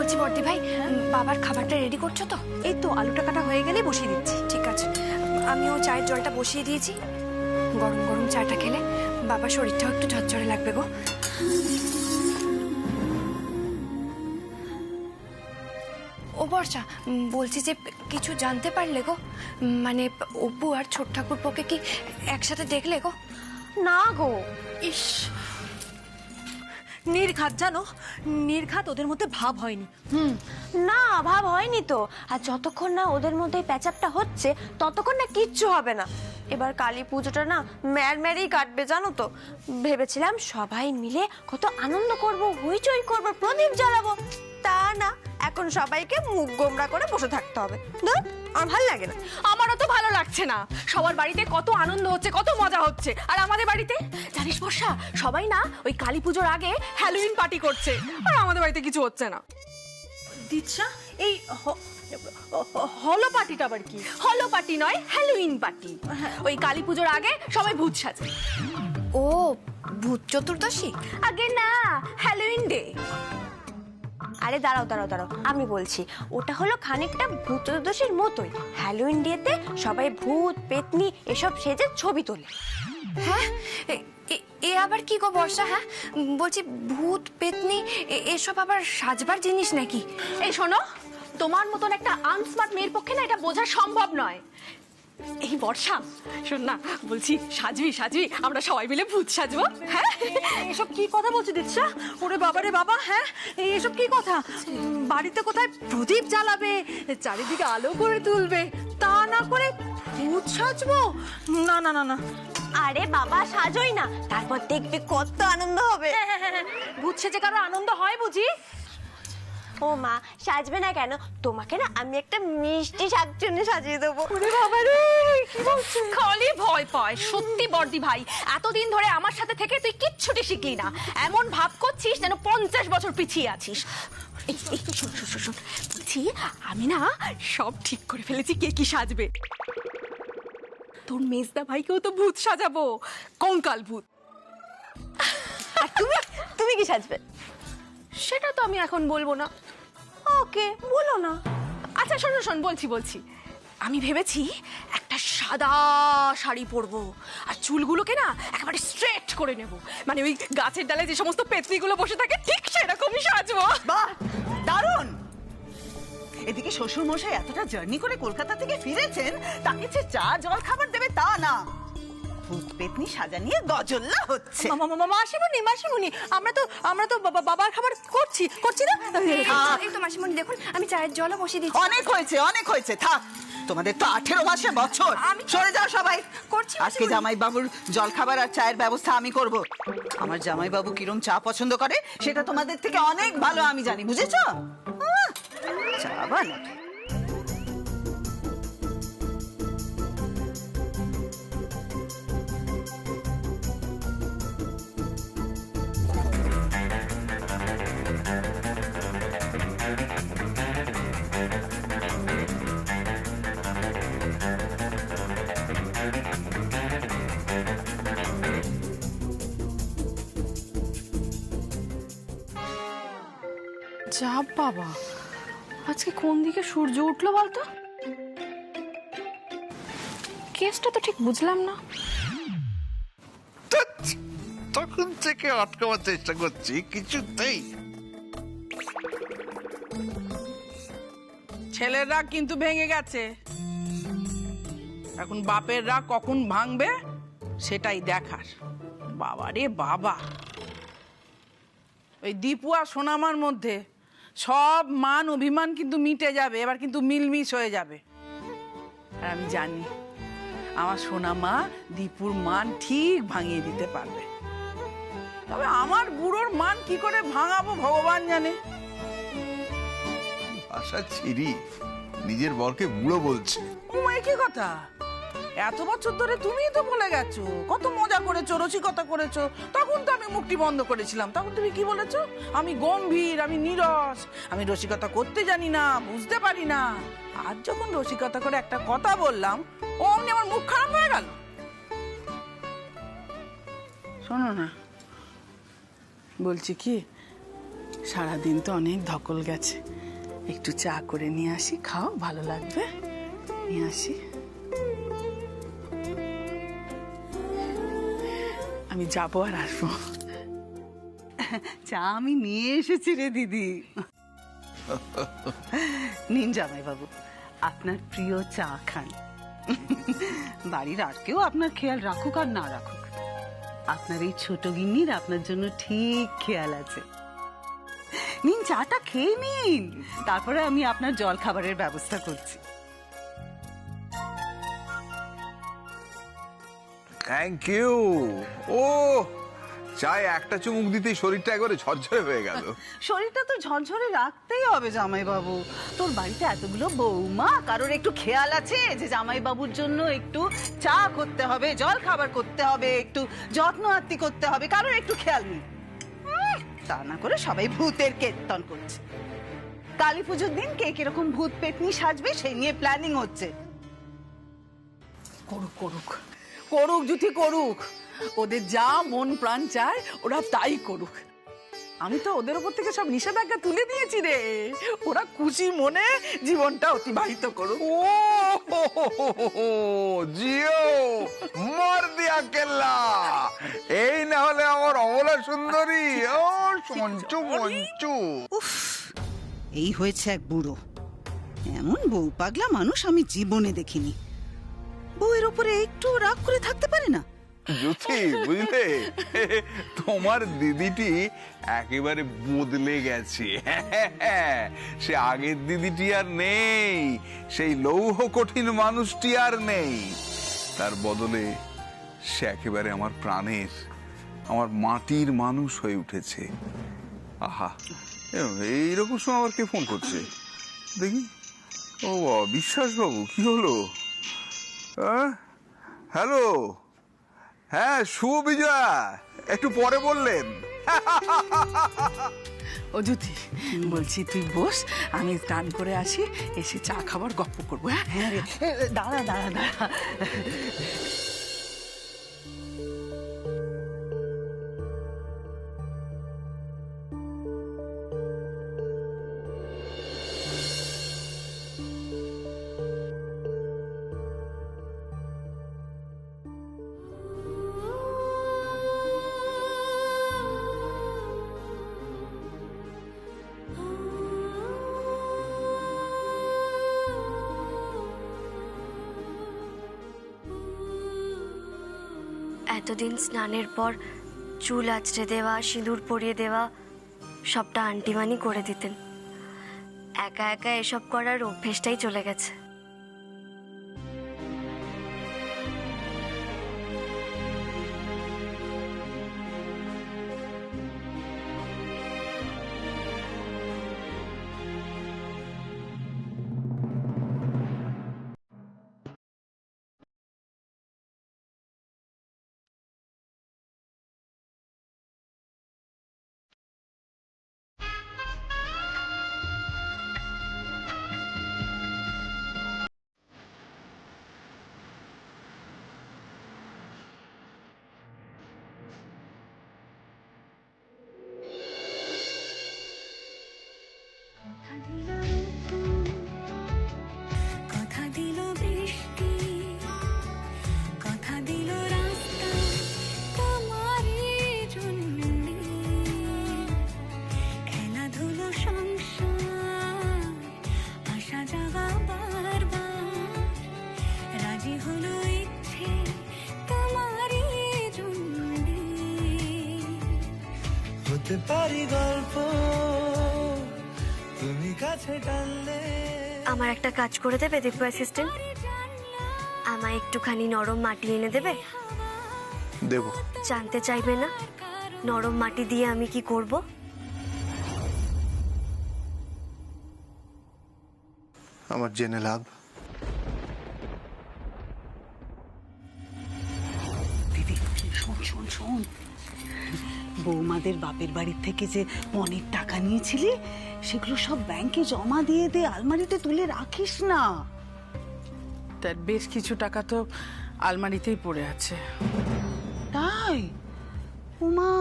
বলছি বর্দি ভাই, বাবার খাবারটা রেডি করছো তো? এই তো আলুটা কাটা হয়ে গেলে বসিয়ে দিচ্ছি। ঠিক আছে, আমিও চায়ের জলটা বসিয়ে দিয়েছি। গরম গরম চাটা খেলে বাবার শরীরটাও একটু ঝরঝরে লাগবে গো। ও বর্ষা, বলছি যে কিছু জানতে পারলে গো? মানে অপু আর ছোট ঠাকুরপোকে কি একসাথে দেখলে গো? না গো, ইস, নির্ঘাত জানো, নির্ঘাত ওদের মধ্যে ভাব হয়নি। না ভাব হয়নি তো। আর যতক্ষণ না ওদের মধ্যে প্যাচাপটা হচ্ছে ততক্ষণ না কিচ্ছু হবে না। এবার কালী পুজোটা না ম্যারই কাটবে জানো তো। ভেবেছিলাম সবাই মিলে কত আনন্দ করব, হইচই করব, প্রদীপ জ্বালাবো। তা না, এখন সবাইকে মুখ গোমড়া করে বসে থাকতে হবে। ধুর, আমার ভালো লাগে না। আমারও তো ভালো লাগছে না। সবার বাড়িতে কত আনন্দ হচ্ছে, কত মজা হচ্ছে, আর আমাদের বাড়িতে জানিস বর্ষা, সবাই না ওই কালী পুজোর আগে হ্যালোউইন পার্টি করছে, আর আমাদের বাড়িতে কিছু হচ্ছে না। দিচ্ছা, এই হলো পার্টিটা আবার কি? হলো পার্টি নয়, হ্যালোউইন পার্টি। ওই কালী পুজোর আগে সবাই ভূত সাজে। ও ভূত চতুর্দশী? আগে না, হ্যালোউইন ডে। আরে দাঁড়াও দাঁড়াও দাঁড়াও, আমি বলছি। ওটা হলো খানিকটা ভূত চতুর্দশীর মতোই। হ্যালোউইন ডেতে সবাই ভূত পেতনি এসব সেজে ছবি তোলে। হ্যাঁ, এ আবার কি গো বর্ষা? হ্যাঁ বলছি, ভূত পেতনি এসব আবার সাজবার জিনিস নাকি? এই শোনো, তোমার মতন একটা আনস্মার্ট মেয়ের পক্ষে না এটা বোঝা সম্ভব নয়। এই বর্ষা, শোন না, বলছি সাজবি, আমরা সবাই মিলে ভূত সাজবো। হ্যাঁ, এসব কি কথা বলছি দিচ্ছা? ওরে বাবা রে বাবা, হ্যাঁ এসব কি কথা? বাড়িতে কোথায় প্রদীপ জ্বালাবে, চারিদিকে আলো করে তুলবে, তা না করে ভূত সাজবো? না না না না। আরে বাবা সাজোই না, তারপর দেখবে কত আনন্দ হবে। ভূত সেজে কারো আনন্দ হয় বুঝি? ও মা, সাজবে না কেন? তোমাকে না আমি একটা মিষ্টি শাকচুন্নি সাজিয়ে দেবো। ওরে বাবা রে, কি বলছিস? খালি ভয় পায় সত্যি বর্দি ভাই। এতদিন ধরে আমার সাথে থেকে তুই কিচ্ছুটি শিখলি না, এমন ভাব করছিস যেন 50 বছর পিছিয়ে আছিস। শোন, বলছি আমি না সব ঠিক করে ফেলেছি কে কি সাজবে। তোর মেজদা ভাইকেও তো ভূত সাজাবো, কঙ্কাল ভূত। আর তুমি কি সাজবে? সেটা তো আমি এখন বলবো না। ওকে, বলো না। আচ্ছা শোন, বলছি আমি ভেবেছি একটা সাদা শাড়ি পরবো, আর চুলগুলোকে না একেবারে স্ট্রেট করে নেব। মানে ওই গাছের ডালে যে সমস্ত পেতনিগুলো বসে থাকে ঠিক সেরকমই সাজবো। বাহ, দারুণ। এদিকে শ্বশুর মশাই এতটা জার্নি করে কলকাতা থেকে ফিরেছেন, তাকে যে চা জল খাবার দেবে তা না, ভূত পেতনি সাজা নিয়ে গজল্লা হচ্ছে। মাসিমণি, আমরা তো বাবার খাবার করছি না। এই তো মাসিমণি দেখুন, আমি চায়ের জলও বসিয়ে দিচ্ছি। অনেক হয়েছে, থাক। তোমাদের তো 18 মাসে বছর। সরে যাও সবাই। করছি আজকে জামাই বাবুর জল খাবার আর চায়ের ব্যবস্থা আমি করব। আমার জামাই বাবু কিরম চা পছন্দ করে সেটা তোমাদের থেকে অনেক ভালো আমি জানি, বুঝেছো? চা বানাবে। যা বাবা, আজকে কোন দিকে সূর্য উঠলো বলতো? কেসটা তো ঠিক বুঝলাম না। তখন থেকে আটকাবার চেষ্টা করছি, কিছুতেই। ছেলের রাগ কিন্তু ভেঙে গেছে, এখন বাপের রাগ কখন ভাঙবে সেটাই দেখার। বাবা রে বাবা, ওই দীপু আর সোনামার মধ্যে সব মান অভিমান কিন্তু মিটে যাবে, এবার কিন্তু মিলমিশ হয়ে যাবে। আর আমি জানি আমার সোনামা দীপুর মান ঠিক ভাঙিয়ে দিতে পারবে। তবে আমার বুড়োর মান কি করে ভাঙাবো ভগবান জানে। আশা ছিরি নিজের বরকে বুড়ো বলছে। ওমাই কি কথা? এত বছর ধরে তুমিই তো বলে গেছো কত মজা করেছো, রসিকতা করেছো। তখন তো আমি মুখটি বন্ধ করেছিলাম, তখন তুমি কি বলেছো? আমি গম্ভীর, আমি নীরস, আমি রসিকতা করতে জানি না, বুঝতে পারি না। আজ যখন রসিকতা করে একটা কথা বললাম, অমনি আমার মুখ খারাপ হয়ে গেল। শোনো না, বলছি কি, সারাদিন তো অনেক ধকল গেছে, একটু চা করে নিয়ে আসি, খাও, ভালো লাগবে। নিয়ে আসি। আমি যাবো আর আসবো। চা আমি নিয়ে এসেছি রে দিদি। নিন জামাইবাবু, আপনার প্রিয় চা খান। বাড়ির আর কেউ আপনার খেয়াল রাখুক আর না রাখুক, আপনার এই ছোট গিন্নির আপনার জন্য ঠিক খেয়াল আছে। নিন, চাটা খেয়ে নিন, তারপরে আমি আপনার জল খাবারের ব্যবস্থা করছি। Thank you. ও চায় একটা চুমুক দিতেই শরীরটা একবারে ঝরঝরে হয়ে গেল। শরীরটা তো ঝরঝরে রাখতেই হবে জামাইবাবু। তোর বাড়িতে এতগুলো বৌমা, কারোর একটু খেয়াল আছে যে জামাইবাবুর জন্য একটু চা করতে হবে, জল খাবার করতে হবে, একটু যত্ন আত্তি করতে হবে, কারোর একটু খেয়াল নেই। তা না করে সবাই ভূতের কীর্তন করছে। কালী পুজোর দিন কে কিরকম ভূত পেতনি সাজবে সেই নিয়ে প্ল্যানিং হচ্ছে। করুক করুক করুক, জুথি করুক, ওদের যা মন প্রাণ চায় ওরা তাই করুক। আমি তো ওদের ওপর থেকে সব নিষেধাজ্ঞা তুলে দিয়েছি রে, ওরা খুশি মনে জীবনটা অতিবাহিত করুক। ও জিও মার দিয়া কেল্লা, এই না হলে আমার অবলা সুন্দরী। ও মঞ্চু মঞ্চু। এই হয়েছে এক বুড়ো, এমন বউ পাগলা মানুষ আমি জীবনে দেখিনি। বউয়ের উপরে একটু রাগ করে থাকতে পারে না। জ্যোতি, বুঝলে তোমার দিদিটি একেবারে বদলে গেছে। সে আগের দিদিটি আর নেই, সেই লৌহ কঠিন মানুষটি আর নেই। তার বদলে সে একেবারে আমার প্রাণের, আমার মাটির মানুষ হয়ে উঠেছে। আহা, এইরকম সময় আবার কে ফোন করছে দেখি। ও বিশ্বাস বাবু, কি হলো? হ্যালো, হ্যাঁ শুভ বিজয়া, একটু পরে বললেন। ও জ্যোতি, বলছি তুই বস, আমি স্নান করে আসি, এসে চা খাবার গপ্প করবো। হ্যাঁ রে, দাঁড়া দাঁড়া দাঁড়া। এতদিন স্নানের পর চুল আঁচড়ে দেওয়া, সিঁদুর পরিয়ে দেওয়া সবটা আন্টিমানি করে দিতেন। একা একা এসব করার অভ্যেসটাই চলে গেছে। হতে পারি গল্প তুমি কাছে টানলে। আমার একটা কাজ করে দেবে দিব্য অ্যাসিস্ট্যান্ট? আমায় একটুখানি নরম মাটি এনে দেবে? দেব। জানতে চাইবে না নরম মাটি দিয়ে আমি কি করব? আমার জেনে লাভ। দিদি শোন শোন শোন, বৌমাদের বাপের বাড়ির থেকে যে অনেক টাকা নিয়েছিলি সেগুলো সব ব্যাংকে জমা দিয়ে দে, আলমারিতে তুলে রাখিস না। তার বেশ কিছু টাকা তো আলমারিতেই পড়ে আছে। তাই? উমা,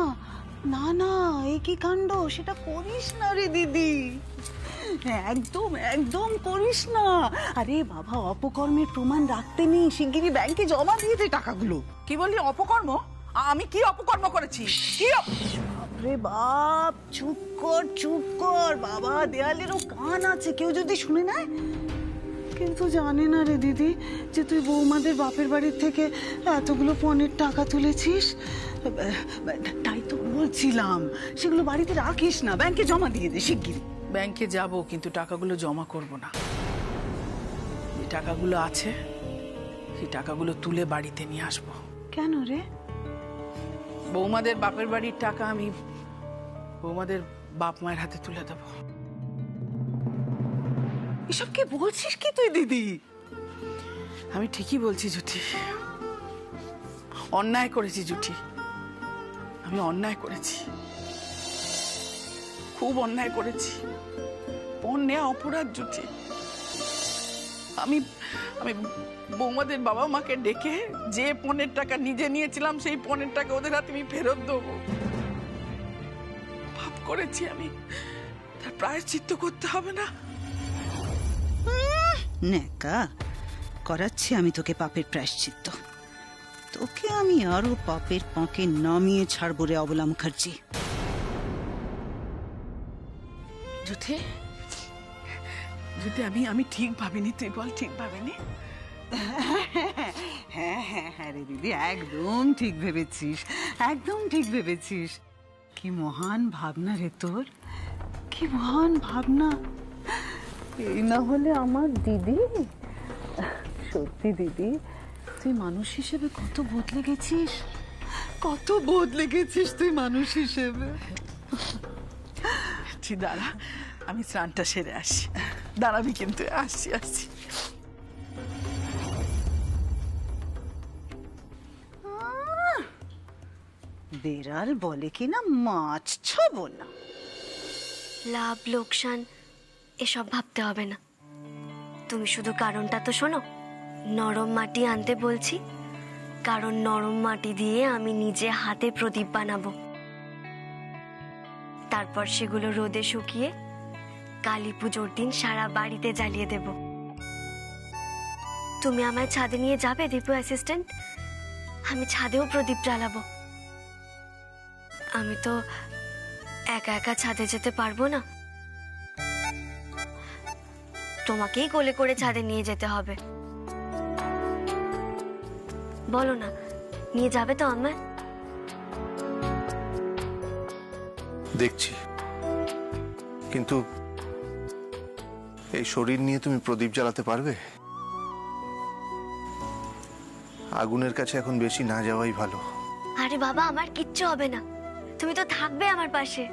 না না, এই কি কাণ্ড, সেটা করিস না রে দিদি, একদম একদম করিস না। আরে বাবা, অপকর্মের প্রমাণ রাখতে নেই, শিগগিরই ব্যাংকে জমা দিয়ে দে টাকাগুলো। কি বললি অপকর্ম? আমি কি অপকর্ম করেছি? কি রে বাপ, চুপ কর বাবা, দেয়ালেরও কান আছে, কেউ যদি শুনে নেয়। কিন্তু জানে না রে দিদি যে তুই বৌমাদের বাপের বাড়ির থেকে এতগুলো পণের টাকা তুলেছিস। তাই তো বলছিলাম, সেগুলো বাড়িতে রাখিস না, ব্যাংকে জমা দিয়ে দে শিগগিরই। ব্যাংকে যাব, কিন্তু টাকাগুলো জমা করব না। যে টাকাগুলো আছে সেই টাকাগুলো তুলে বাড়িতে নিয়ে আসবো। কেন রে? বৌমাদের বাপের বাড়ির টাকা আমি বৌমাদের বাপ মায়ের হাতে তুলে দেব। এসব কি বলছিস কি তুই দিদি? আমি ঠিকই বলছি জুটি, অন্যায় করেছি জুটি, আমি অন্যায় করেছি, খুব অন্যায় করেছি। পণ নেওয়া অপরাধ জুটি। আমি আমি বৌমাদের বাবা মাকে ডেকে যে পণের টাকা নিজে নিয়েছিলাম সেই পণের টাকা ওদের হাতে আমি ফেরত দেবো। পাপ করেছি আমি, তার প্রায়শ্চিত্ত করতে হবে না? নেকা, করাচ্ছি আমি তোকে পাপের প্রায়শ্চিত্ত। তোকে আমি আরো পাপের পাঁকে নামিয়ে ছাড়বো রে অবলা মুখার্জি। জুথি, জুথি, আমি ঠিক ভাবিনি, তুই বল ঠিক ভাবিনি? হ্যাঁ হ্যাঁ হ্যাঁ রে দিদি, একদম ঠিক ভেবেছিস, একদম ঠিক ভেবেছিস। কি মহান ভাবনা রে তোর, কি মহান ভাবনা। এই না হলে আমার দিদি। সত্যি দিদি, তুই মানুষ হিসেবে কত বদলে গেছিস, কত বদলে গেছিস তুই মানুষ হিসেবে। তুই দাঁড়া, আমি স্নানটা সেরে আসি। দাঁড়াবি কিন্তু, আসছি আসছি। বেড়াল বলে কিনা মাছ ছবো না। লাভ লোকসান এসব ভাবতে হবে না, তুমি শুধু কারণটা তো শোনো। নরম মাটি আনতে বলছি, কারণ নরম মাটি দিয়ে আমি নিজে হাতে প্রদীপ বানাবো। তারপর সেগুলো রোদে শুকিয়ে কালী পুজোর দিন সারা বাড়িতে জ্বালিয়ে দেব। তুমি আমায় ছাদে নিয়ে যাবে দীপু অ্যাসিস্ট্যান্ট? আমি ছাদেও প্রদীপ জ্বালাবো। আমি তো একা একা ছাদে যেতে পারবো না, তোমাকেই কোলে করে ছাদে নিয়ে যেতে হবে। বলো না, নিয়ে যাবে তো আমায়? দেখছি, কিন্তু এই শরীর নিয়ে তুমি প্রদীপ জ্বালাতে পারবে? আগুনের কাছে এখন বেশি না যাওয়াই ভালো। আরে বাবা, আমার কিচ্ছু হবে না, তুমি তো থাকবে আমার পাশে।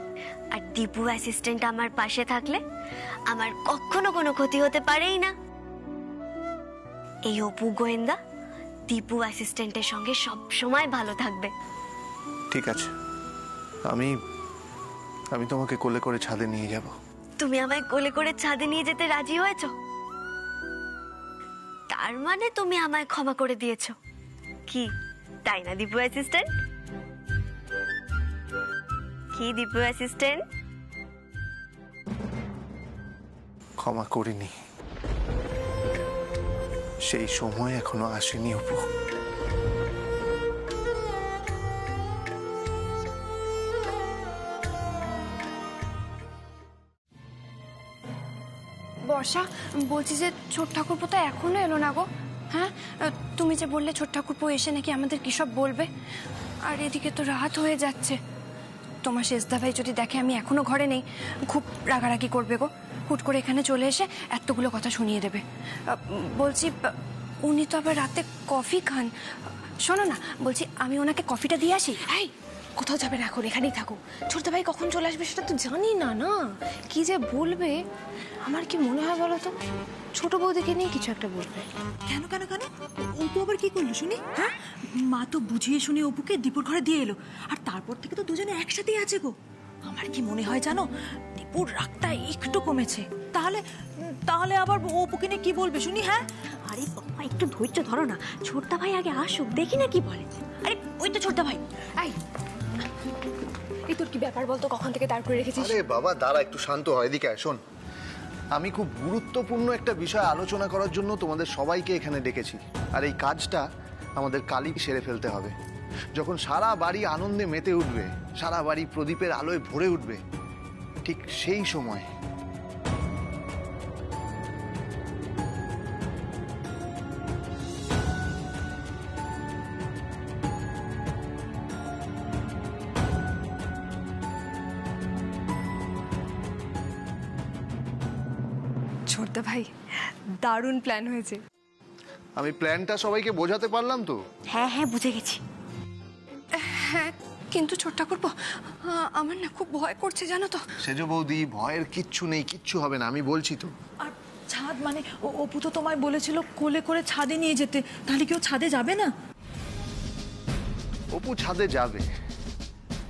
আর দীপু অ্যাসিস্ট্যান্ট আমার পাশে থাকলে আমার কখনো কোনো ক্ষতি হতে পারেই না। এই অপু গোয়েন্দা দীপু অ্যাসিস্ট্যান্টের সঙ্গে সব সময় ভালো থাকবে। ঠিক আছে, আমি আমি তোমাকে কোলে করে ছাদে নিয়ে যাব। তুমি আমায় কোলে করে ছাদে নিয়ে যেতে রাজি হয়েছো? তার মানে তুমি আমায় ক্ষমা করে দিয়েছো, কি তাই না দীপু অ্যাসিস্ট্যান্ট? কি দীপু অ্যাসিস্ট্যান্ট? ক্ষমা করিনি, সেই সময় এখনো আসেনি অপু। বর্ষা, বলছি যে ছোট ঠাকুরপো তো এখনো এলো না গো। হ্যাঁ, তুমি যে বললে ছোট ঠাকুরপো এসে নাকি আমাদের কি সব বলবে, আর এদিকে তো রাত হয়ে যাচ্ছে। তোমার শেষদা ভাই যদি দেখে আমি এখনো ঘরে নেই, খুব রাগারাগি করবে গো। হুট করে এখানে চলে এসে এতগুলো কথা শুনিয়ে দেবে। বলছি, উনি তো আবার রাতে কফি খান। শোনো না, বলছি আমি ওনাকে কফিটা দিয়ে আসি। এই, কোথাও যাবে না এখন, এখানেই থাকো। ছোটদা ভাই কখন চলে আসবে সেটা তো জানি না। না, কি যে বলবে, আমার কি মনে হয় বলো তো, ছোট বৌদিকে নিয়ে কিছু একটা বলবে। কেন কেন কেন? অপু আবার কি করলো শুনি? হ্যাঁ, মা তো বুঝিয়ে শুনে অপুকে দীপুর ঘরে দিয়ে এলো, আর তারপর থেকে তো দুজনে একসাথেই আছে গো। আমার কি মনে হয় জানো, দীপুর রাগটা একটু কমেছে। তাহলে তাহলে আবার অপুকে নিয়ে কি বলবে শুনি? হ্যাঁ, আরে বাবা, একটু ধৈর্য ধরো না, ছোটদা ভাই আগে আসুক, দেখি না কি বলে। আরে ওই তো ছোটদা ভাই। এই, তোর কি ব্যাপার বলতো, কখন থেকে দাঁড় করে রেখেছিস? আরে বাবা দাঁড়া, একটু শান্ত হয়, এদিকে আয়, শোন। আমি খুব গুরুত্বপূর্ণ একটা বিষয় আলোচনা করার জন্য তোমাদের সবাইকে এখানে ডেকেছি। আর এই কাজটা আমাদের কালই সেরে ফেলতে হবে। যখন সারা বাড়ি আনন্দে মেতে উঠবে, সারা বাড়ি প্রদীপের আলোয় ভরে উঠবে, ঠিক সেই সময় ছোটদা ভাই, দারুণ প্ল্যান হয়েছে। আমি প্ল্যানটা সবাইকে বোঝাতে পারলাম তো? হ্যাঁ হ্যাঁ, বুঝে গেছি। হ্যাঁ, কিন্তু ছোট ঠাকুরপো, আমার না খুব ভয় করছে জানো তো। সেজ বৌদি, ভয়ের কিচ্ছু নেই, কিচ্ছু হবে না, আমি বলছি তো। আর ছাদ মানে অপু তো তোমায় বলেছিল কোলে করে ছাদে নিয়ে যেতে, তাহলে কেউ ছাদে যাবে না? অপু ছাদে যাবে,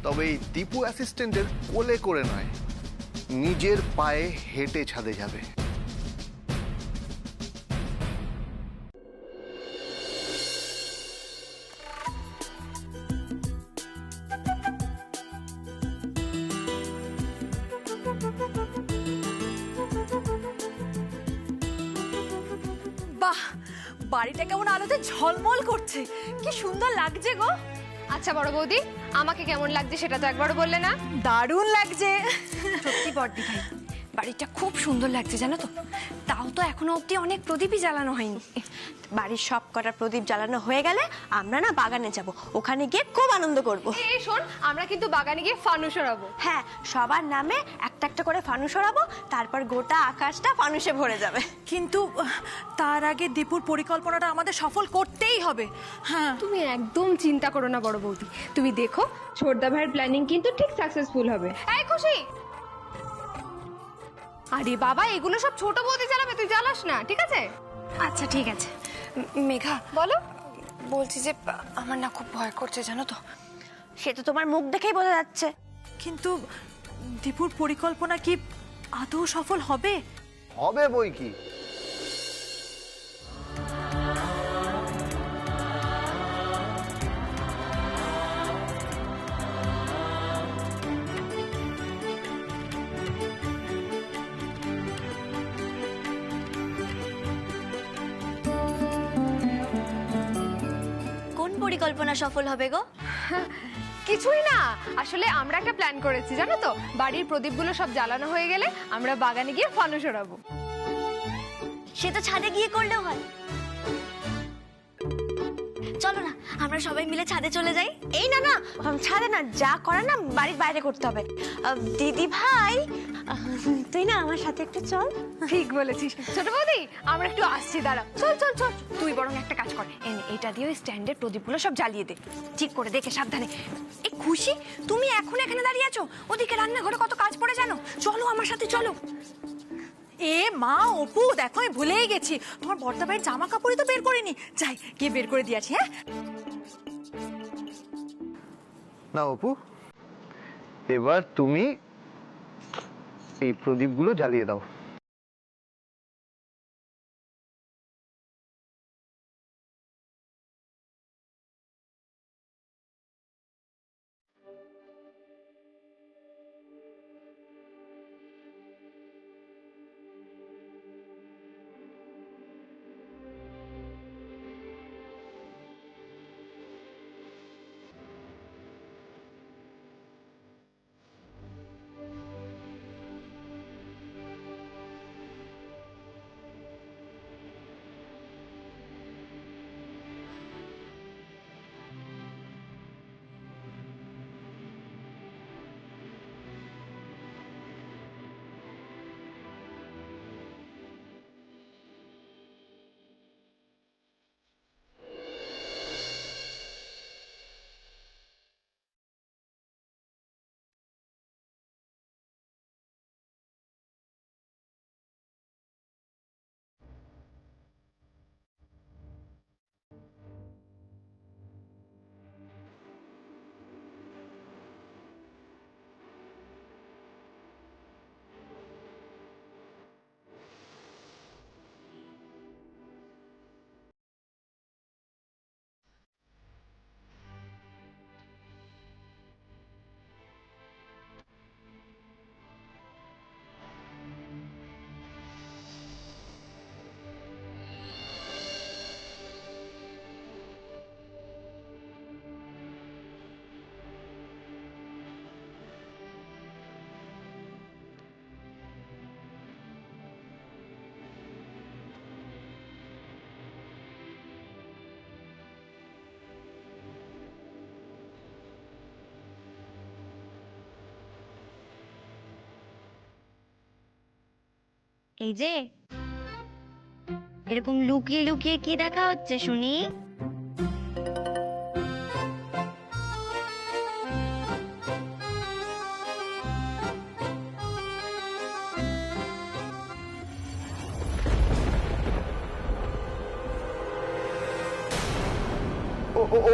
তবে এই দীপু অ্যাসিস্ট্যান্টের কোলে করে নয়, নিজের পায়ে হেঁটে ছাদে যাবে। বাহ, বাড়িটা কেমন আলোতে ঝলমল করছে, কি সুন্দর লাগছে গো। আচ্ছা বড় বৌদি, আমাকে কেমন লাগছে সেটা তো একবারও বললে না। দারুণ লাগছে। সত্যি বড়দি ভাই, বাড়িটা খুব সুন্দর লাগছে জানো তো। তাও তো এখনো অবধি অনেক প্রদীপই জ্বালানো হয়নি। বাড়ির সব কটা প্রদীপ জ্বালানো হয়ে গেলে আমরা না বাগানে যাব, ওখানে গিয়ে খুব আনন্দ করব। এই শোন, আমরা কিন্তু বাগানে গিয়ে ফানুস ওড়াবো। হ্যাঁ, সবার নামে একটা একটা করে ফানুস ওড়াবো, তারপর গোটা আকাশটা ফানুসে ভরে যাবে। কিন্তু তার আগে দীপুর পরিকল্পনাটা আমাদের সফল করতেই হবে। হ্যাঁ, তুমি একদম চিন্তা করো না বড় বৌদি, তুমি দেখো ছোটদা ভাইয়ের প্ল্যানিং কিন্তু ঠিক সাকসেসফুল হবে। এই খুশি, আরে বাবা এগুলো সব ছোট বৌদি জ্বালাবে, তুই জ্বালাস না, ঠিক আছে? আচ্ছা ঠিক আছে। মেঘা, বলো। বলছি যে আমার না খুব ভয় করছে জানো তো। সে তো তোমার মুখ দেখেই বোঝা যাচ্ছে। কিন্তু দীপুর পরিকল্পনা কি আদৌ সফল হবে? হবে বই কি। কোন পরিকল্পনা সফল হবে গো? কিছুই না, আসলে আমরা একটা প্ল্যান করেছি জানো তো। বাড়ির প্রদীপগুলো সব জ্বালানো হয়ে গেলে আমরা বাগানে গিয়ে ফানুস ওড়াবো। সে তো ছাদে গিয়ে করলেও হয়। চলো না, আমরা সবাই মিলে ছাদে চলে যাই। এই না না, ছাদে না, যা করার না বাড়ির বাইরে করতে হবে। দিদি ভাই, তুই না আমার সাথে একটু চল। ঠিক বলেছিস ছোট বৌদি, আমরা একটু আসছি, দাঁড়া। চল চল চল। তুই বরং একটা কাজ কর, এটা দিয়ে ওই স্ট্যান্ডের প্রদীপগুলো সব জ্বালিয়ে দে, ঠিক করে দেখে সাবধানে। এই খুশি, তুমি এখন এখানে দাঁড়িয়ে আছো, ওদিকে রান্নাঘরে কত কাজ পড়ে জানো। চলো আমার সাথে, চলো। এ মা, অপু দেখো, আমি ভুলেই গেছি, তোমার বর্দা ভাইয়ের জামা কাপড়ই তো বের করিনি। যাই গিয়ে বের করে দিয়েছি। হ্যাঁ না অপু, এবার তুমি এই প্রদীপগুলো জ্বালিয়ে দাও। এই যে এরকম লুকিয়ে লুকিয়ে কি দেখা হচ্ছে শুনি?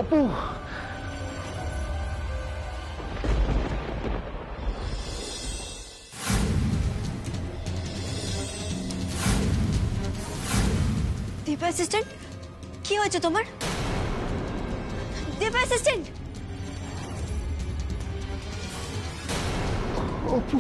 অপু, দীপা অ্যাসিস্ট্যান্ট, কি হয়েছে তোমার? দীপা অ্যাসিস্ট্যান্ট, অপু